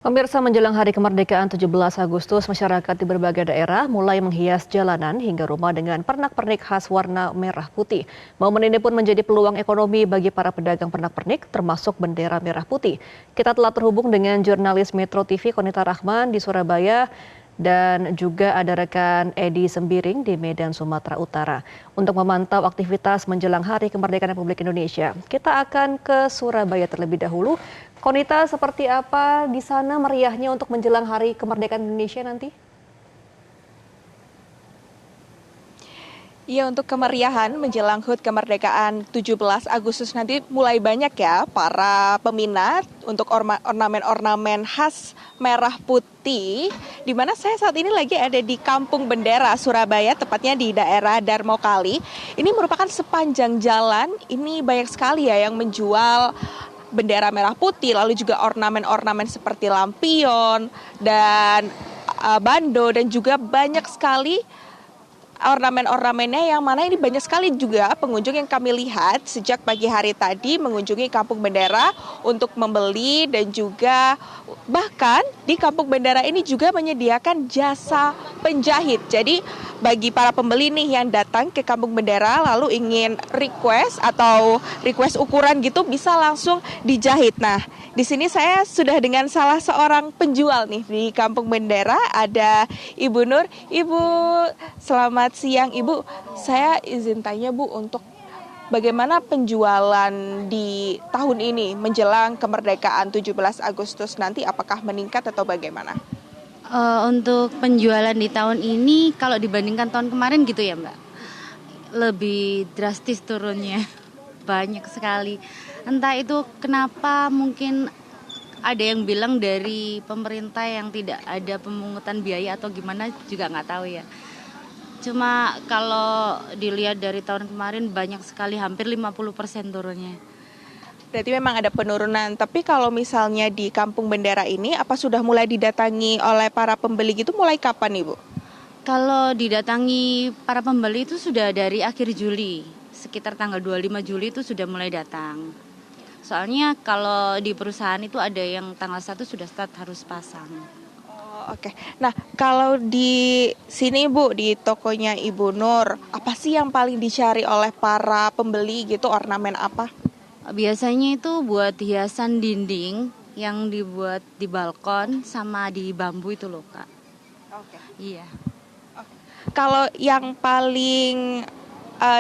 Pemirsa, menjelang Hari Kemerdekaan 17 Agustus, masyarakat di berbagai daerah mulai menghias jalanan hingga rumah dengan pernak-pernik khas warna merah putih. Momen ini pun menjadi peluang ekonomi bagi para pedagang pernak-pernik, termasuk bendera merah putih. Kita telah terhubung dengan jurnalis Metro TV Konita Rahman di Surabaya dan juga ada rekan Edi Sembiring di Medan, Sumatera Utara. Untuk memantau aktivitas menjelang Hari Kemerdekaan Republik Indonesia, kita akan ke Surabaya terlebih dahulu. Konita, seperti apa di sana meriahnya untuk menjelang Hari Kemerdekaan Indonesia nanti? Iya, untuk kemeriahan menjelang HUT kemerdekaan 17 Agustus nanti mulai banyak ya para peminat untuk ornamen-ornamen khas merah putih. Di mana saya saat ini lagi ada di Kampung Bendera, Surabaya, tepatnya di daerah Darmokali. Ini merupakan sepanjang jalan, ini banyak sekali ya yang menjual bendera merah putih, lalu juga ornamen-ornamen seperti lampion dan bando, dan juga banyak sekali ornamen-ornamennya, yang mana ini banyak sekali juga pengunjung yang kami lihat sejak pagi hari tadi mengunjungi Kampung Bendera untuk membeli, dan juga bahkan di Kampung Bendera ini juga menyediakan jasa penjahit. Jadi bagi para pembeli nih yang datang ke Kampung Bendera lalu ingin request atau request ukuran gitu, bisa langsung dijahit. Nah, di sini saya sudah dengan salah seorang penjual nih di Kampung Bendera, ada Ibu Nur. Ibu, selamat siang Ibu. Saya izin tanya Bu, untuk bagaimana penjualan di tahun ini menjelang kemerdekaan 17 Agustus nanti, apakah meningkat atau bagaimana? Untuk penjualan di tahun ini kalau dibandingkan tahun kemarin gitu ya Mbak, lebih drastis turunnya, banyak sekali. Entah itu kenapa, mungkin ada yang bilang dari pemerintah yang tidak ada pemungutan biaya atau gimana juga nggak tahu ya. Cuma kalau dilihat dari tahun kemarin banyak sekali, hampir 50% turunnya. Berarti memang ada penurunan. Tapi kalau misalnya di Kampung Bendera ini, apa sudah mulai didatangi oleh para pembeli gitu, mulai kapan Ibu? Kalau didatangi para pembeli itu sudah dari akhir Juli, sekitar tanggal 25 Juli itu sudah mulai datang. Soalnya kalau di perusahaan itu ada yang tanggal 1 sudah start harus pasang. Oh, oke. Nah, kalau di sini Bu, di tokonya Ibu Nur, apa sih yang paling dicari oleh para pembeli gitu, ornamen apa? Biasanya itu buat hiasan dinding yang dibuat di balkon sama di bambu itu loh Kak. Oke. Iya. Kalau yang paling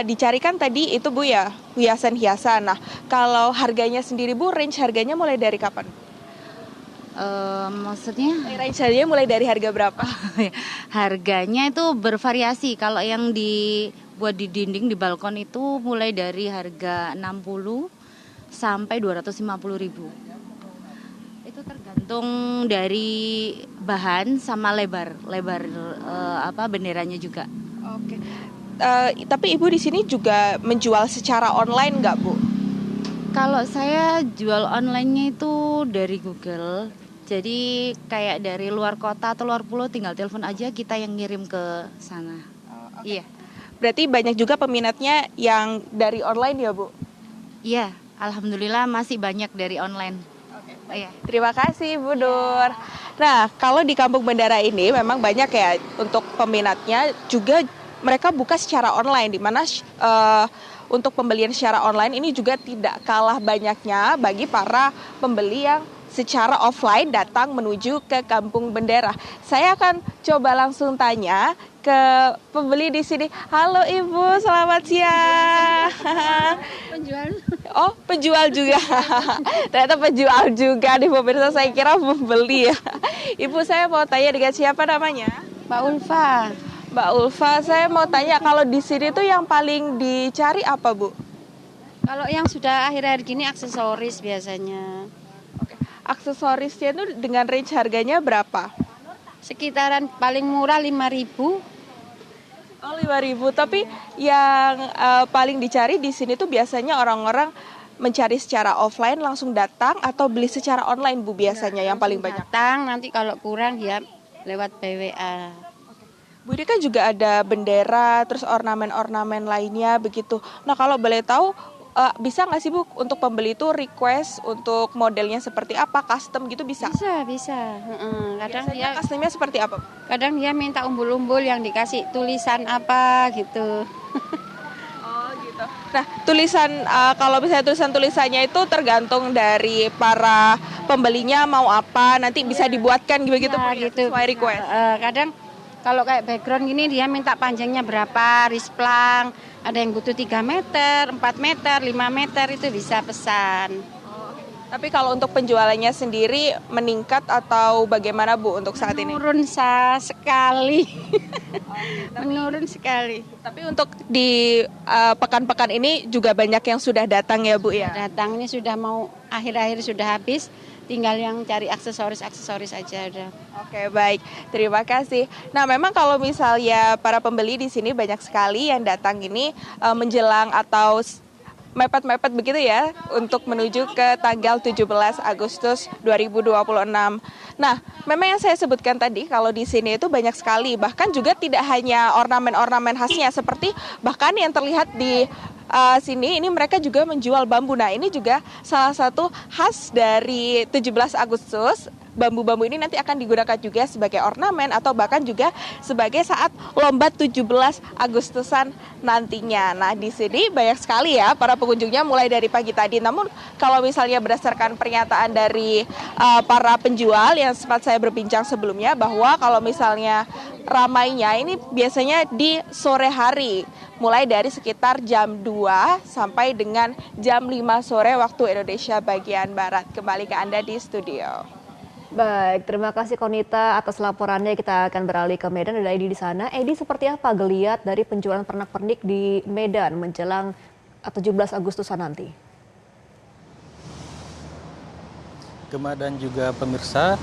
dicarikan tadi itu Bu ya, hiasan-hiasan. Nah, kalau harganya sendiri Bu, range harganya mulai dari kapan? Maksudnya Range harganya mulai dari harga berapa? harganya itu bervariasi. Kalau yang dibuat di dinding di balkon itu mulai dari harga 60 sampai 250.000. Itu tergantung dari bahan sama lebar benderanya juga. Oke. Tapi Ibu di sini juga menjual secara online nggak Bu? Kalau saya jual online-nya itu dari Google. Jadi kayak dari luar kota atau luar pulau tinggal telepon aja, kita yang ngirim ke sana. Okay. Iya. Berarti banyak juga peminatnya yang dari online ya Bu? Iya, alhamdulillah masih banyak dari online. Iya. Terima kasih Bu Nur. Nah, kalau di Kampung Bendera ini memang banyak ya untuk peminatnya, juga mereka buka secara online, di mana untuk pembelian secara online ini juga tidak kalah banyaknya bagi para pembeli yang secara offline datang menuju ke Kampung Bendera. Saya akan coba langsung tanya ke pembeli di sini. Halo Ibu, selamat siang. Penjual. Oh, penjual juga. Ternyata penjual juga nih pemirsa, saya kira pembeli ya. Ibu, saya mau tanya dengan siapa namanya? Mbak Ulfa, Mbak Ulfa, saya mau tanya kalau di sini tuh yang paling dicari apa, Bu? kalau yang sudah akhir-akhir gini aksesoris biasanya. Aksesorisnya itu dengan range harganya berapa? Sekitaran paling murah 5.000. Oh, 5.000. Tapi yang paling dicari di sini tuh biasanya orang-orang mencari secara offline langsung datang atau beli secara online, Bu, biasanya yang paling banyak. Datang, nanti kalau kurang ya lewat BWA. Bu, ini kan juga ada bendera, terus ornamen-ornamen lainnya begitu. Nah, kalau boleh tahu bisa nggak sih Bu untuk pembeli itu request untuk modelnya seperti apa, custom gitu bisa? Bisa. Heeh. Biasanya customnya seperti apa? Kadang dia minta umbul-umbul yang dikasih tulisan apa gitu. Oh gitu. Nah tulisan kalau misalnya tulisannya itu tergantung dari para pembelinya mau apa, nanti bisa dibuatkan gitu Ya, Bu, ya, gitu. sesuai request. Kadang kalau kayak background gini dia minta panjangnya berapa, risplang, ada yang butuh 3 meter, 4 meter, 5 meter itu bisa pesan. Tapi kalau untuk penjualannya sendiri meningkat atau bagaimana Bu untuk saat ini? Menurun sekali. Menurun sekali. Tapi untuk di pekan-pekan ini juga banyak yang sudah datang ya Bu ya? Datang ini sudah mau akhir-akhir sudah habis, tinggal yang cari aksesoris aja udah. Oke, baik. Terima kasih. Nah, memang kalau misalnya para pembeli di sini banyak sekali yang datang ini menjelang atau mepet-mepet begitu ya untuk menuju ke tanggal 17 Agustus 2026. Nah, memang yang saya sebutkan tadi kalau di sini itu banyak sekali, bahkan juga tidak hanya ornamen-ornamen khasnya seperti bahkan yang terlihat di sini ini mereka juga menjual bambu. Nah, ini juga salah satu khas dari 17 Agustus. Bambu-bambu ini nanti akan digunakan juga sebagai ornamen atau bahkan juga sebagai saat lomba 17 Agustusan nantinya. Nah, di sini banyak sekali ya para pengunjungnya mulai dari pagi tadi. Namun kalau misalnya berdasarkan pernyataan dari para penjual yang sempat saya berbincang sebelumnya bahwa kalau misalnya ramainya ini biasanya di sore hari. Mulai dari sekitar jam 2 sampai dengan jam 5 sore waktu Indonesia bagian Barat. Kembali ke Anda di studio. Baik, terima kasih Konita atas laporannya. Kita akan beralih ke Medan. Ada Edi di sana. Edi, seperti apa geliat dari penjualan pernak-pernik di Medan menjelang 17 Agustusan nanti? Gema dan juga pemirsa,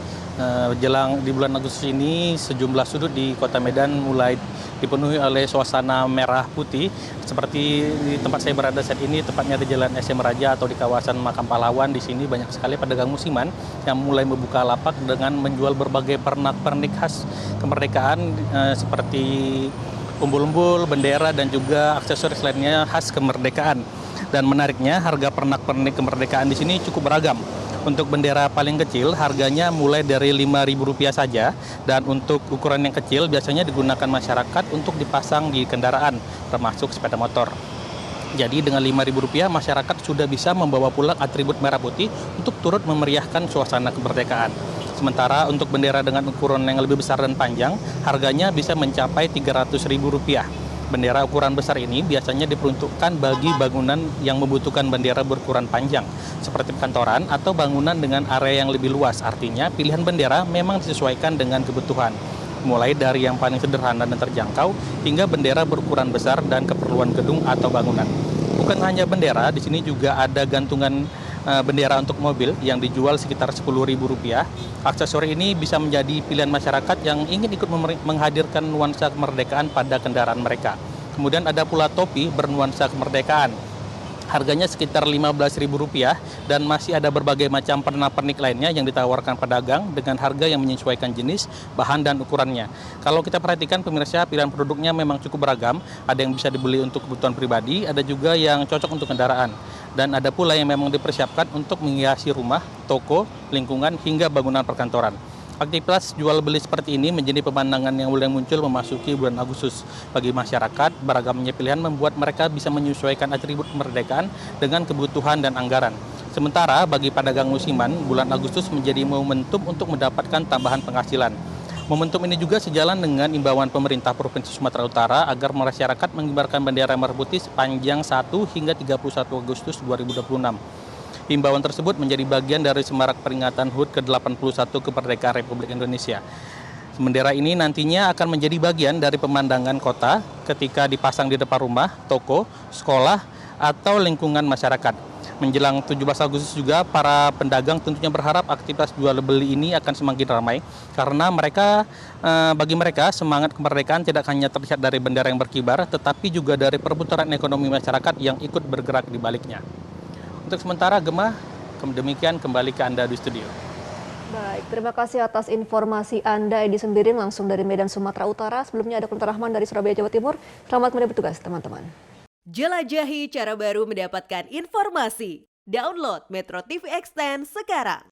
jelang di bulan Agustus ini sejumlah sudut di Kota Medan mulai dipenuhi oleh suasana merah putih. Seperti di tempat saya berada saat ini, tepatnya di Jalan SM Raja atau di kawasan Makam Pahlawan. Di sini banyak sekali pedagang musiman yang mulai membuka lapak dengan menjual berbagai pernak-pernik khas kemerdekaan seperti umbul-umbul, bendera dan juga aksesoris lainnya khas kemerdekaan. Dan menariknya, harga pernak-pernik kemerdekaan di sini cukup beragam. Untuk bendera paling kecil harganya mulai dari Rp5.000 saja, dan untuk ukuran yang kecil biasanya digunakan masyarakat untuk dipasang di kendaraan termasuk sepeda motor. Jadi dengan Rp5.000 masyarakat sudah bisa membawa pulang atribut merah putih untuk turut memeriahkan suasana kemerdekaan. Sementara untuk bendera dengan ukuran yang lebih besar dan panjang harganya bisa mencapai Rp300.000. Bendera ukuran besar ini biasanya diperuntukkan bagi bangunan yang membutuhkan bendera berukuran panjang, seperti kantoran atau bangunan dengan area yang lebih luas. Artinya pilihan bendera memang disesuaikan dengan kebutuhan, mulai dari yang paling sederhana dan terjangkau hingga bendera berukuran besar dan keperluan gedung atau bangunan. Bukan hanya bendera, di sini juga ada gantungan bendera untuk mobil yang dijual sekitar Rp10.000. Aksesori ini bisa menjadi pilihan masyarakat yang ingin ikut menghadirkan nuansa kemerdekaan pada kendaraan mereka. Kemudian ada pula topi bernuansa kemerdekaan. Harganya sekitar Rp15.000 dan masih ada berbagai macam pernak-pernik lainnya yang ditawarkan pedagang dengan harga yang menyesuaikan jenis, bahan, dan ukurannya. Kalau kita perhatikan pemirsa, pilihan produknya memang cukup beragam. Ada yang bisa dibeli untuk kebutuhan pribadi, ada juga yang cocok untuk kendaraan. Dan ada pula yang memang dipersiapkan untuk menghiasi rumah, toko, lingkungan, hingga bangunan perkantoran. Aktivitas jual beli seperti ini menjadi pemandangan yang mulai muncul memasuki bulan Agustus. Bagi masyarakat, beragamnya pilihan membuat mereka bisa menyesuaikan atribut kemerdekaan dengan kebutuhan dan anggaran. Sementara bagi pedagang musiman, bulan Agustus menjadi momentum untuk mendapatkan tambahan penghasilan. Momentum ini juga sejalan dengan imbauan pemerintah Provinsi Sumatera Utara agar masyarakat mengibarkan bendera merah putih sepanjang 1 hingga 31 Agustus 2026. Himbauan tersebut menjadi bagian dari semarak peringatan HUT ke-81 kemerdekaan Republik Indonesia. Bendera ini nantinya akan menjadi bagian dari pemandangan kota ketika dipasang di depan rumah, toko, sekolah, atau lingkungan masyarakat. Menjelang 17 Agustus juga, para pedagang tentunya berharap aktivitas jual beli ini akan semakin ramai karena bagi mereka semangat kemerdekaan tidak hanya terlihat dari bendera yang berkibar, tetapi juga dari perputaran ekonomi masyarakat yang ikut bergerak di baliknya. Untuk sementara, Gemma, demikian kembali ke Anda di studio. Baik, terima kasih atas informasi Anda, Edi Sembirin, langsung dari Medan, Sumatera Utara. Sebelumnya ada Kuntar Rahman dari Surabaya, Jawa Timur. Selamat kembali bertugas, teman-teman. Jelajahi cara baru mendapatkan informasi. Download Metro TV Extend sekarang.